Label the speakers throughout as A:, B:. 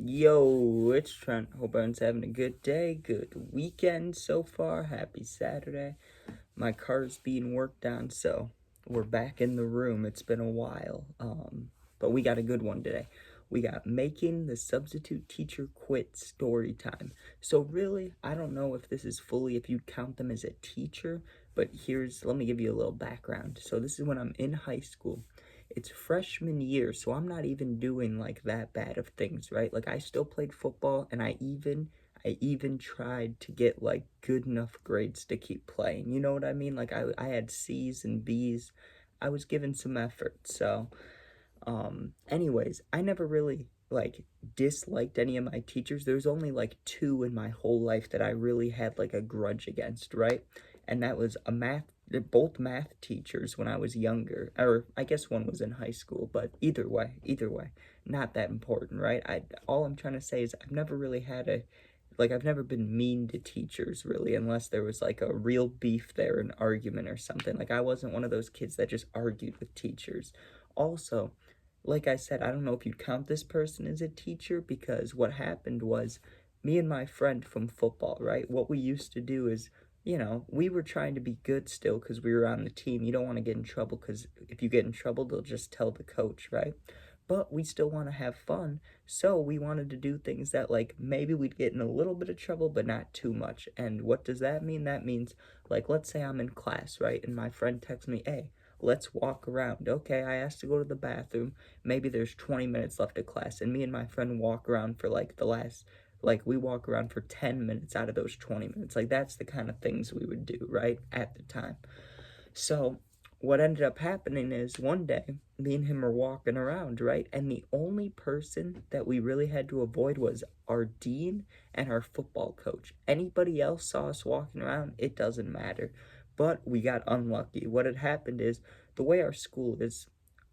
A: Yo, it's Trent. Hope everyone's having a good day, good weekend so far. Happy Saturday. My car's being worked on, so we're back in the room. It's been a while, but we got a good one today. We got making the substitute teacher quit story time. So really, I don't know if this is fully, if you'd count them as a teacher, but let me give you a little background. So this is when I'm in high school. It's freshman year, so I'm not even doing like that bad of things, right? Like I still played football and I even tried to get like good enough grades to keep playing. You know what I mean? Like I had C's and B's. I was given some effort. So, anyways, I never really like disliked any of my teachers. There's only like two in my whole life that I really had like a grudge against, right? And that was they're both math teachers when I was younger, or I guess one was in high school, but either way, not that important, right? All I'm trying to say is I've never really had I've never been mean to teachers really, unless there was like a real beef there, an argument or something. Like I wasn't one of those kids that just argued with teachers. Also, like I said, I don't know if you'd count this person as a teacher, because what happened was me and my friend from football, right? What we used to do is, we were trying to be good still because we were on the team. You don't want to get in trouble, because if you get in trouble, they'll just tell the coach, right? But we still want to have fun. So we wanted to do things that, like, maybe we'd get in a little bit of trouble, but not too much. And what does that mean? That means, like, let's say I'm in class, right? And my friend texts me, hey, let's walk around. Okay, I asked to go to the bathroom. Maybe there's 20 minutes left of class. And me and my friend walk around for, we walk around for 10 minutes out of those 20 minutes. Like, that's the kind of things we would do, right? At the time. So what ended up happening is one day, me and him are walking around, right? And the only person that we really had to avoid was our dean and our football coach. Anybody else saw us walking around, it doesn't matter. But we got unlucky. What had happened is the way our school is,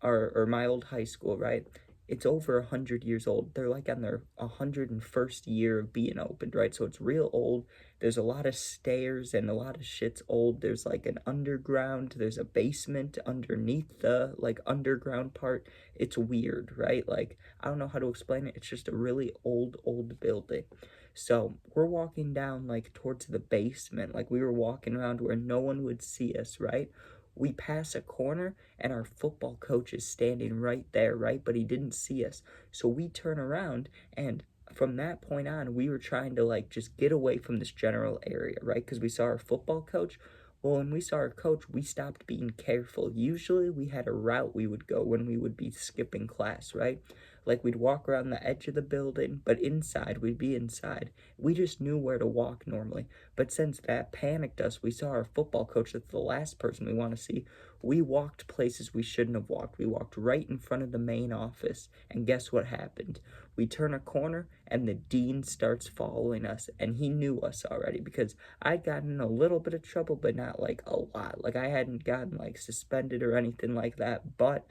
A: or my old high school, right? It's over 100 years old. They're like on their 101st year of being opened, right? So it's real old. There's a lot of stairs and a lot of shit's old. There's like an underground, there's a basement underneath the like underground part. It's weird, right? Like, I don't know how to explain it. It's just a really old building. So we're walking down like towards the basement, like we were walking around where no one would see us, right? We pass a corner and our football coach is standing right there, right? But he didn't see us. So we turn around, and from that point on, we were trying to like just get away from this general area, right? Because we saw our football coach. Well, when we saw our coach, we stopped being careful. Usually we had a route we would go when we would be skipping class, right? Like we'd walk around the edge of the building, but inside, we'd be inside. We just knew where to walk normally. But since that panicked us, we saw our football coach, that's the last person we want to see. We walked places we shouldn't have walked. We walked right in front of the main office. And guess what happened? We turn a corner and the dean starts following us. And he knew us already because I'd gotten in a little bit of trouble, but not like a lot. Like I hadn't gotten like suspended or anything like that. But,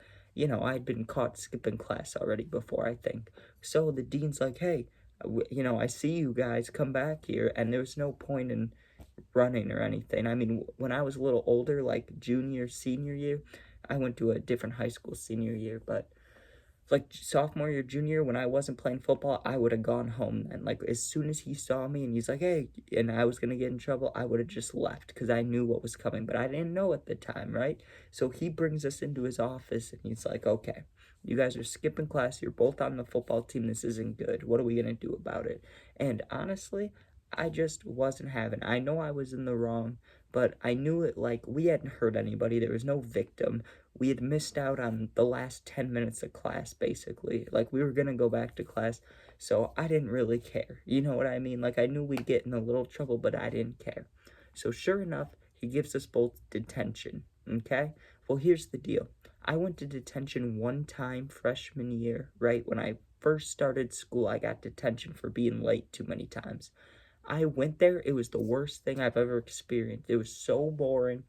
A: I'd been caught skipping class already before, I think. So the dean's like, hey, I see you guys come back here, and there's no point in running or anything. I mean, when I was a little older, like junior, senior year, I went to a different high school senior year, but like sophomore year, junior, when I wasn't playing football, I would have gone home. And like as soon as he saw me and he's like, hey, and I was gonna get in trouble, I would have just left because I knew what was coming, but I didn't know at the time, right? So he brings us into his office and he's like, okay, you guys are skipping class, you're both on the football team, this isn't good. What are we gonna do about it? And honestly, I just wasn't having. I know I was in the wrong, but I knew it, like we hadn't hurt anybody. There was no victim. We had missed out on the last 10 minutes of class, basically. Like, we were gonna go back to class, so I didn't really care. You know what I mean? Like, I knew we'd get in a little trouble, but I didn't care. So, sure enough, he gives us both detention, okay? Well, here's the deal. I went to detention one time freshman year, right? When I first started school, I got detention for being late too many times. I went there, it was the worst thing I've ever experienced. It was so boring.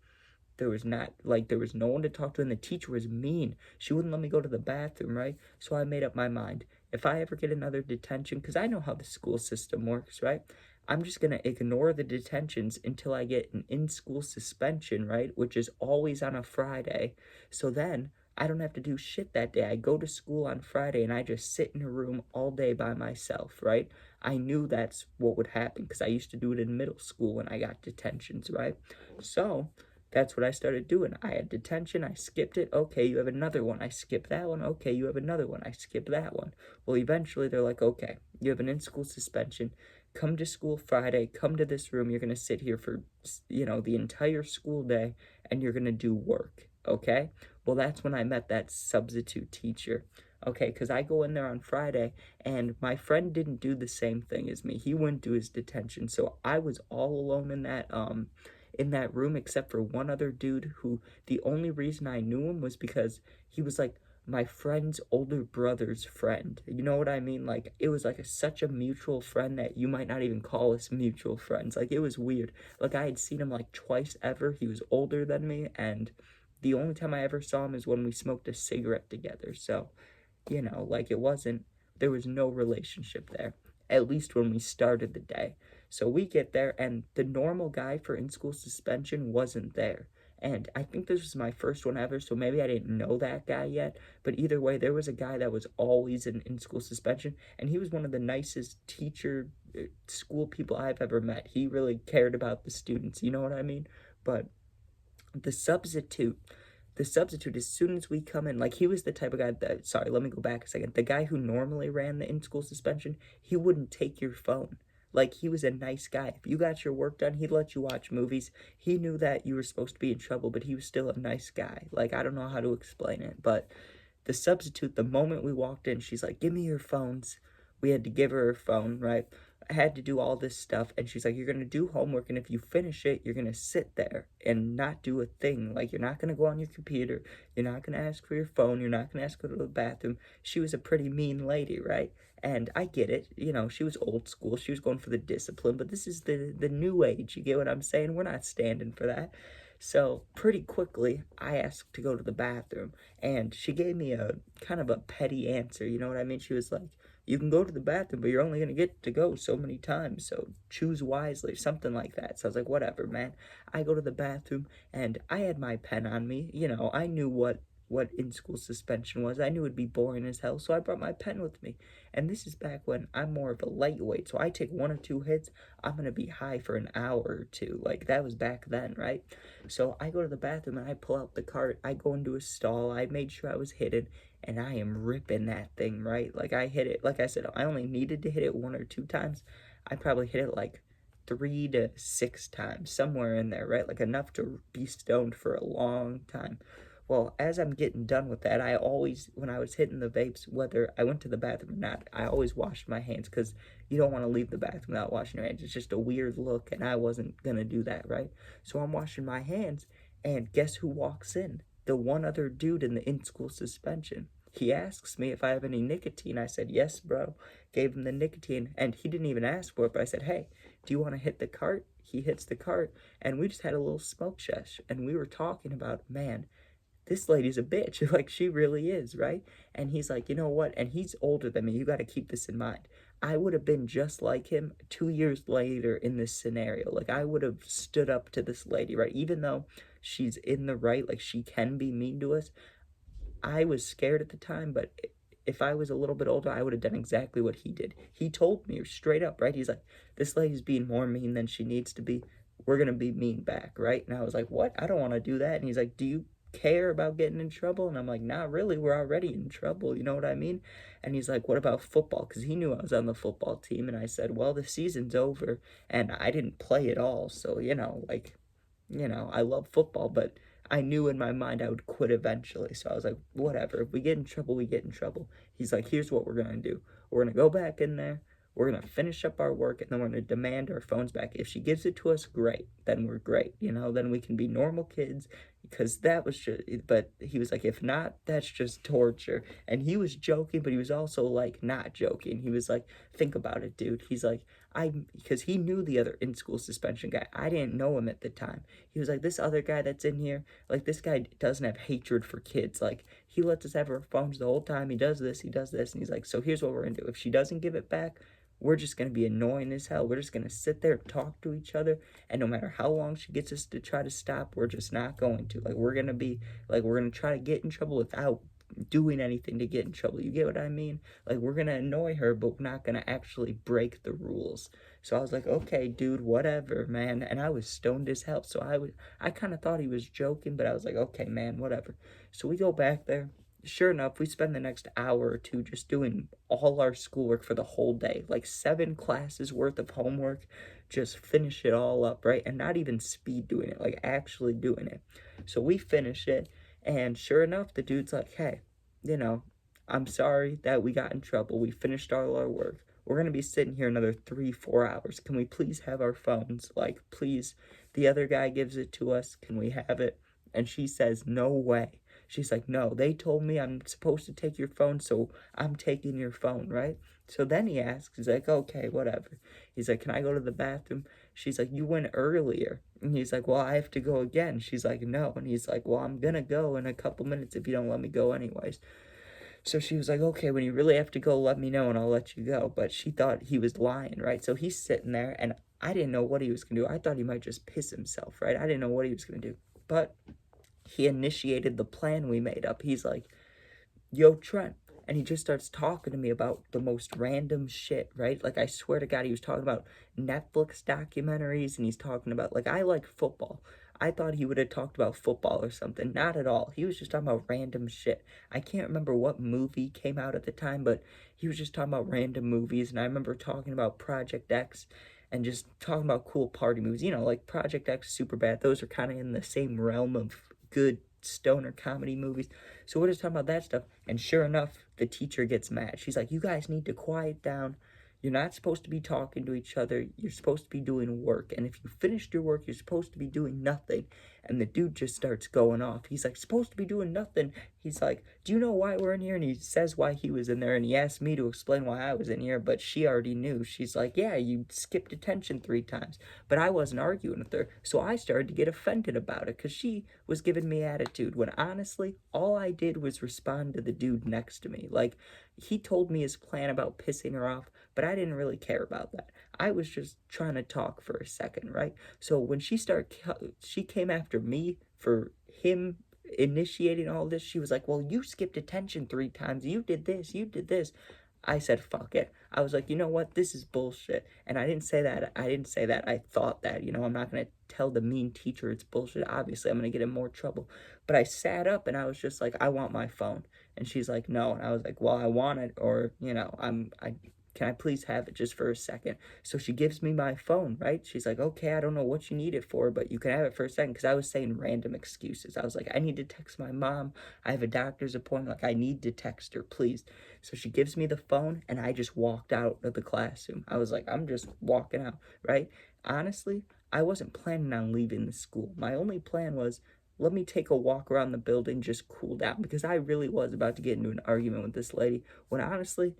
A: There was no one to talk to, and the teacher was mean. She wouldn't let me go to the bathroom, right? So I made up my mind. If I ever get another detention, because I know how the school system works, right? I'm just going to ignore the detentions until I get an in-school suspension, right? Which is always on a Friday. So then I don't have to do shit that day. I go to school on Friday and I just sit in a room all day by myself, right? I knew that's what would happen because I used to do it in middle school when I got detentions, right? So that's what I started doing. I had detention, I skipped it. Okay, you have another one. I skip that one. Okay, you have another one. I skip that one. Well, eventually they're like, okay, you have an in-school suspension. Come to school Friday. Come to this room. You're going to sit here for, the entire school day and you're going to do work. Okay? Well, that's when I met that substitute teacher. Okay, because I go in there on Friday and my friend didn't do the same thing as me. He went to his detention. So I was all alone in that room except for one other dude who the only reason I knew him was because he was like my friend's older brother's friend. You know what I mean? Like it was like such a mutual friend that you might not even call us mutual friends. Like it was weird. Like I had seen him like twice ever. He was older than me, and the only time I ever saw him is when we smoked a cigarette together. So, like there was no relationship there, at least when we started the day. So we get there, and the normal guy for in school suspension wasn't there. And I think this was my first one ever, so maybe I didn't know that guy yet. But either way, there was a guy that was always in school suspension, and he was one of the nicest school people I've ever met. He really cared about the students, you know what I mean? But the substitute, as soon as we come in, like he was the type of guy that, sorry, let me go back a second. The guy who normally ran the in school suspension, he wouldn't take your phone. Like he was a nice guy. If you got your work done, he'd let you watch movies. He knew that you were supposed to be in trouble, but he was still a nice guy. Like I don't know how to explain it, but the substitute, the moment we walked in, she's like, give me your phones. We had to give her phone, right? I had to do all this stuff, and she's like, you're gonna do homework, and if you finish it, you're gonna sit there and not do a thing. Like, you're not gonna go on your computer, you're not gonna ask for your phone, you're not gonna ask to go to the bathroom. She was a pretty mean lady, right? And I get it, she was old school, she was going for the discipline, but this is the new age, you get what I'm saying? We're not standing for that. So pretty quickly, I asked to go to the bathroom, and she gave me a kind of a petty answer, you know what I mean? She was like, you can go to the bathroom, but you're only going to get to go so many times, so choose wisely, something like that. So I was like, whatever, man. I go to the bathroom, and I had my pen on me. I knew what in-school suspension was. I knew it'd be boring as hell, so I brought my pen with me. And this is back when I'm more of a lightweight, so I take 1 or 2 hits, I'm going to be high for an hour or two. Like, that was back then, right? So I go to the bathroom, and I pull out the cart. I go into a stall. I made sure I was hidden, and I am ripping that thing, right? Like, I hit it, like I said, I only needed to hit it 1 or 2 times. I probably hit it like 3 to 6 times, somewhere in there, right? Like enough to be stoned for a long time. Well, as I'm getting done with that, I always, when I was hitting the vapes, whether I went to the bathroom or not, I always washed my hands because you don't want to leave the bathroom without washing your hands. It's just a weird look, and I wasn't going to do that, right? So I'm washing my hands, and guess who walks in? The one other dude in the in-school suspension. He asks me if I have any nicotine. I said, yes, bro. Gave him the nicotine, and he didn't even ask for it, but I said, hey, do you want to hit the cart? He hits the cart, and we just had a little smoke sesh, and we were talking about, man, this lady's a bitch. Like, she really is, right? And he's like, you know what? And he's older than me. You got to keep this in mind. I would have been just like him 2 years later in this scenario. Like, I would have stood up to this lady, right? Even though she's in the right, like, she can be mean to us. I was scared at the time, but if I was a little bit older, I would have done exactly what he did. He told me straight up, right? He's like, this lady's being more mean than she needs to be. We're going to be mean back, right? And I was like, what? I don't want to do that. And he's like, do you care about getting in trouble? And I'm like, not really. We're already in trouble. You know what I mean? And he's like, what about football? Because he knew I was on the football team. And I said, well, the season's over and I didn't play at all. So, I love football, but I knew in my mind I would quit eventually. So I was like, whatever. If we get in trouble, we get in trouble. He's like, here's what we're going to do. We're going to go back in there. We're going to finish up our work, and then we're going to demand our phones back. If she gives it to us, great. Then we're great. Then we can be normal kids, because that was just, but he was like, if not, that's just torture. And he was joking, but he was also like not joking. He was like, think about it, dude. He's like, because he knew the other in-school suspension guy. I didn't know him at the time. He was like, this other guy that's in here, like, this guy doesn't have hatred for kids. Like, he lets us have our phones the whole time. He does this, and he's like, so here's what we're gonna do. If she doesn't give it back, we're just going to be annoying as hell. We're just going to sit there, talk to each other, and no matter how long she gets us to try to stop, we're just not going to. Like, we're going to be, like, we're going to try to get in trouble without doing anything to get in trouble. You get what I mean? Like, we're going to annoy her, but we're not going to actually break the rules. So I was like, okay, dude, whatever, man. And I was stoned as hell. So I kind of thought he was joking, but I was like, okay, man, whatever. So we go back there. Sure enough, we spend the next hour or two just doing all our schoolwork for the whole day, like 7 classes worth of homework, just finish it all up, right? And not even speed doing it, like actually doing it. So we finish it, and sure enough, the dude's like, hey, you know, I'm sorry that we got in trouble. We finished all our work. We're going to be sitting here another 3-4 hours. Can we please have our phones? Like, please, the other guy gives it to us. Can we have it? And she says, no way. She's like, no, they told me I'm supposed to take your phone, so I'm taking your phone, right? So then he asks, he's like, okay, whatever. He's like, can I go to the bathroom? She's like, you went earlier. And he's like, well, I have to go again. She's like, no. And he's like, well, I'm gonna go in a couple minutes if you don't let me go anyways. So she was like, okay, when you really have to go, let me know and I'll let you go. But she thought he was lying, right? So he's sitting there and I didn't know what he was gonna do. I thought he might just piss himself, right? I didn't know what he was gonna do. But he initiated the plan we made up. He's like, yo, Trent. And he just starts talking to me about the most random shit, right? Like, I swear to God, he was talking about Netflix documentaries and he's talking about, like, I like football. I thought he would have talked about football or something. Not at all. He was just talking about random shit. I can't remember what movie came out at the time, but he was just talking about random movies. And I remember talking about Project X and just talking about cool party movies. You know, like Project X, Superbad. Those are kind of in the same realm of good stoner comedy movies. So we're just talking about that stuff. And sure enough, the teacher gets mad. She's like, you guys need to quiet down. You're not supposed to be talking to each other. You're supposed to be doing work. And if you finished your work, you're supposed to be doing nothing. And the dude just starts going off. He's like, supposed to be doing nothing. He's like, do you know why we're in here? And he says why he was in there. And he asked me to explain why I was in here. But she already knew. She's like, yeah, you skipped attention 3 times. But I wasn't arguing with her. So I started to get offended about it because she was giving me attitude. When honestly, all I did was respond to the dude next to me. Like, he told me his plan about pissing her off, but I didn't really care about that. I was just trying to talk for a second, right? So when she came after me for him initiating all this. She was like, well, you skipped attention 3 times. You did this. You did this. I said, fuck it. I was like, you know what? This is bullshit. And I didn't say that. I thought that, I'm not going to tell the mean teacher it's bullshit. Obviously, I'm going to get in more trouble. But I sat up and I was just like, I want my phone. And she's like, no. And I was like, well, I want it. Or, can I please have it just for a second? So she gives me my phone, right? She's like, okay, I don't know what you need it for, but you can have it for a second. Because I was saying random excuses. I was like, I need to text my mom. I have a doctor's appointment. Like, I need to text her, please. So she gives me the phone, and I just walked out of the classroom. I was like, I'm just walking out, right? Honestly, I wasn't planning on leaving the school. My only plan was, let me take a walk around the building, just cool down. Because I really was about to get into an argument with this lady. When honestly,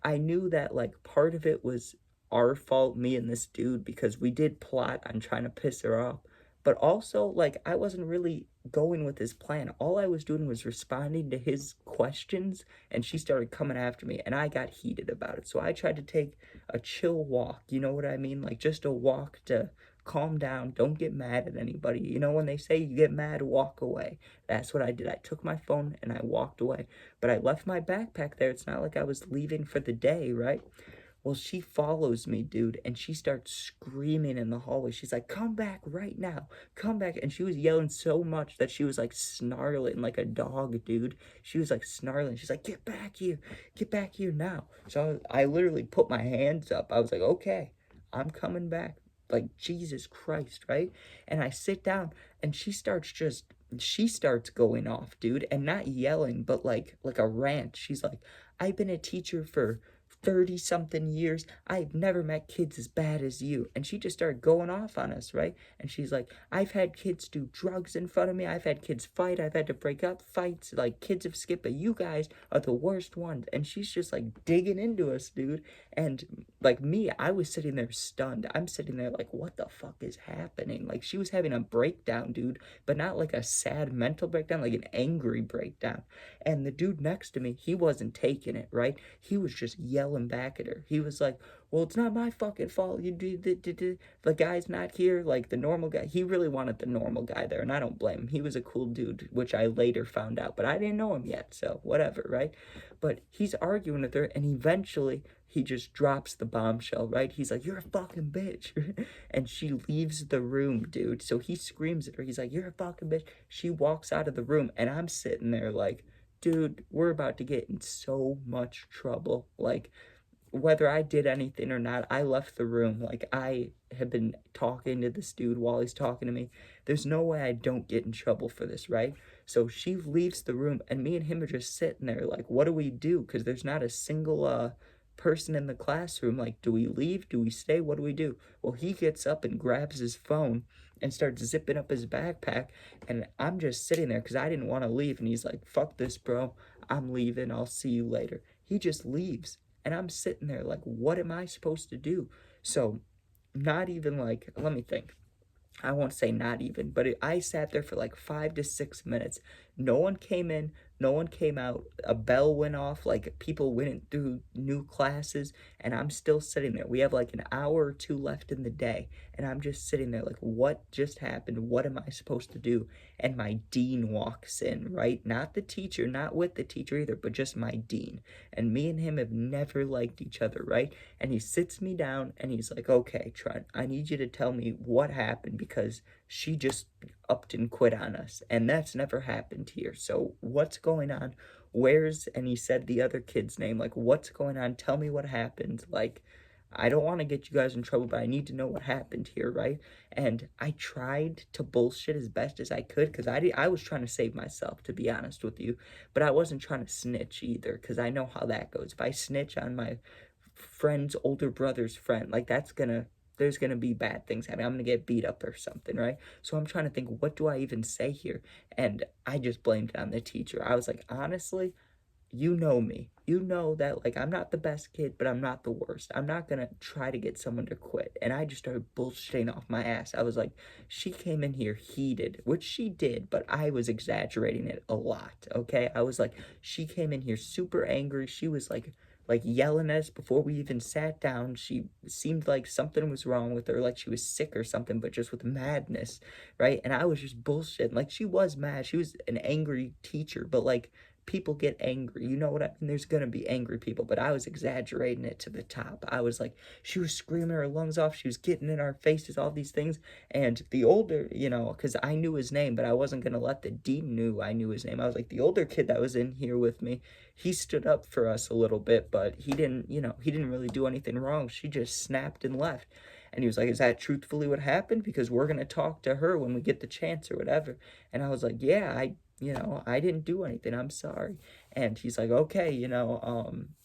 A: I knew that, like, part of it was our fault, me and this dude, because we did plot on trying to piss her off. But also, like, I wasn't really going with his plan. All I was doing was responding to his questions, and she started coming after me, and I got heated about it. So I tried to take a chill walk, you know what I mean? Like, just a walk to calm down, don't get mad at anybody. You know, when they say you get mad, walk away. That's what I did. I took my phone and I walked away. But I left my backpack there. It's not like I was leaving for the day, right? Well, she follows me, dude, and she starts screaming in the hallway. She's like, come back right now. Come back. And she was yelling so much that she was like snarling like a dog, dude. She was like snarling. She's like, get back here. Get back here now. So I literally put my hands up. I was like, okay, I'm coming back. Like, Jesus Christ, right? And I sit down and she starts going off, dude, and not yelling, but like a rant. She's like, I've been a teacher for 30 something years. I've never met kids as bad as you. And she just started going off on us, right? And she's like, I've had kids do drugs in front of me. I've had kids fight. I've had to break up fights. Like, kids have skipped, but you guys are the worst ones. And she's just like digging into us, dude. And like me, I was sitting there stunned. I'm sitting there like, what the fuck is happening? Like, she was having a breakdown, dude, but not like a sad mental breakdown, like an angry breakdown. And the dude next to me, he wasn't taking it, right? He was just yelling yelling back at her. He was like, well, it's not my fucking fault. You do the guy's not here, like the normal guy. He really wanted the normal guy there, and I don't blame him. He was a cool dude, which I later found out, but I didn't know him yet, so whatever, right? But he's arguing with her, and eventually he just drops the bombshell, right? He's like, you're a fucking bitch. And she leaves the room, dude. So he screams at her. He's like, you're a fucking bitch. She walks out of the room, and I'm sitting there like, dude, we're about to get in so much trouble. Like, whether I did anything or not, I left the room. Like, I have been talking to this dude while he's talking to me. There's no way I don't get in trouble for this, right? So she leaves the room, and me and him are just sitting there like, what do we do? Because there's not a single person in the classroom. Like, do we leave? Do we stay? What do we do? Well, he gets up and grabs his phone and starts zipping up his backpack, and I'm just sitting there because I didn't want to leave. And he's like, fuck this, bro. I'm leaving. I'll see you later. He just leaves. And I'm sitting there like, what am I supposed to do? So, not even like, let me think. I won't say not even, but I sat there for like 5 to 6 minutes. No one came in, no one came out. A bell went off, like people went through new classes, and I'm still sitting there. We have like an hour or two left in the day, and I'm just sitting there like, what just happened? What am I supposed to do? And my dean walks in, right? Not the teacher, not with the teacher either, but just my dean. And me and him have never liked each other, right? And he sits me down and he's like, okay, Trent, I need you to tell me what happened because she just upped and quit on us. And that's never happened here. So what's going on? And he said the other kid's name, like, what's going on? Tell me what happened. Like, I don't want to get you guys in trouble, but I need to know what happened here, right? And I tried to bullshit as best as I could because I was trying to save myself, to be honest with you. But I wasn't trying to snitch either because I know how that goes. If I snitch on my friend's older brother's friend, like there's gonna be bad things happening. I'm gonna get beat up or something, right? So I'm trying to think, what do I even say here? And I just blamed it on the teacher. I was like, honestly, you know me. You know that, like, I'm not the best kid, but I'm not the worst. I'm not gonna try to get someone to quit. And I just started bullshitting off my ass. I was like, she came in here heated, which she did, but I was exaggerating it a lot, okay? I was like, she came in here super angry. She was like yelling at us before we even sat down. She seemed like something was wrong with her, like she was sick or something, but just with madness, right? And I was just bullshitting. Like, she was mad. She was an angry teacher, but like, people get angry. You know what I mean? There's gonna be angry people, but I was exaggerating it to the top. I was like, she was screaming her lungs off. She was getting in our faces, all these things. And the older, because I knew his name, but I wasn't gonna let the dean knew I knew his name. I was like, the older kid that was in here with me, he stood up for us a little bit, but he didn't really do anything wrong. She just snapped and left. And he was like, is that truthfully what happened? Because we're going to talk to her when we get the chance or whatever. And I was like, yeah, I didn't do anything. I'm sorry. And he's like, okay,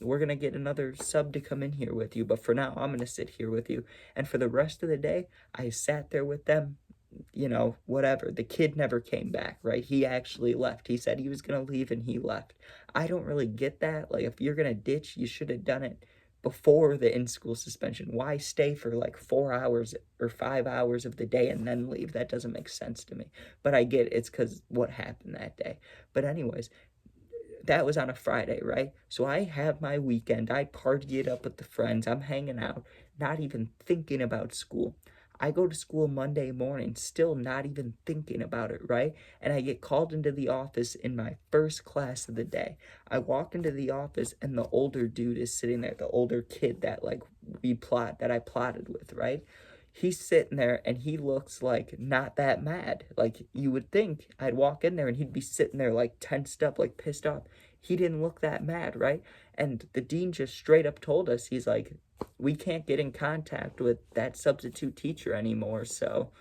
A: we're going to get another sub to come in here with you. But for now, I'm going to sit here with you. And for the rest of the day, I sat there with them, whatever. The kid never came back, right? He actually left. He said he was going to leave and he left. I don't really get that. Like, if you're going to ditch, you should have done it before the in-school suspension. Why stay for like 4 hours or 5 hours of the day and then leave? That doesn't make sense to me. But I get it's because what happened that day. But anyways, that was on a Friday, right? So I have my weekend. I party it up with the friends. I'm hanging out, not even thinking about school. I go to school Monday morning, still not even thinking about it, right? And I get called into the office in my first class of the day. I walk into the office and the older dude is sitting there, the older kid that I plotted with, right? He's sitting there and he looks like not that mad. Like, you would think I'd walk in there and he'd be sitting there like tensed up, like pissed off. He didn't look that mad, right? And the dean just straight up told us, he's like, we can't get in contact with that substitute teacher anymore. So,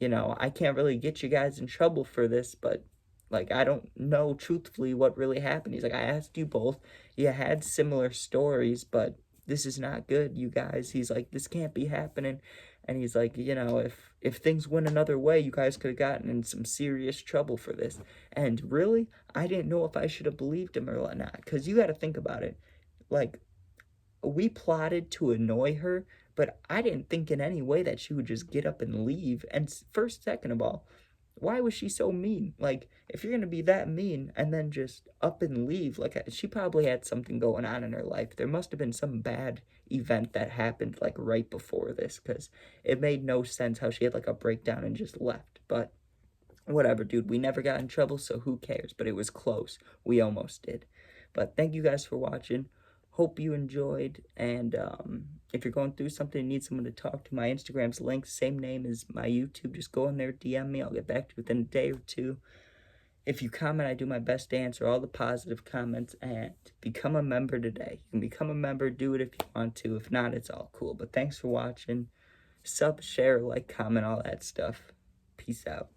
A: I can't really get you guys in trouble for this, but like, I don't know truthfully what really happened. He's like, I asked you both. You had similar stories, but this is not good, you guys. He's like, this can't be happening. And he's like, if things went another way, you guys could have gotten in some serious trouble for this. And really, I didn't know if I should have believed him or not. Because you got to think about it. Like, we plotted to annoy her, but I didn't think in any way that she would just get up and leave. And first, second of all, why was she so mean? Like, if you're gonna be that mean and then just up and leave, like, she probably had something going on in her life. There must have been some bad event that happened, like, right before this, because it made no sense how she had, like, a breakdown and just left. But whatever, dude. We never got in trouble, so who cares? But it was close. We almost did. But thank you guys for watching. Hope you enjoyed. And if you're going through something and need someone to talk to, my Instagram's linked. Same name as my YouTube. Just go in there, DM me. I'll get back to you within a day or two. If you comment, I do my best to answer all the positive comments. And become a member today. You can become a member. Do it if you want to. If not, it's all cool. But thanks for watching. Sub, share, like, comment, all that stuff. Peace out.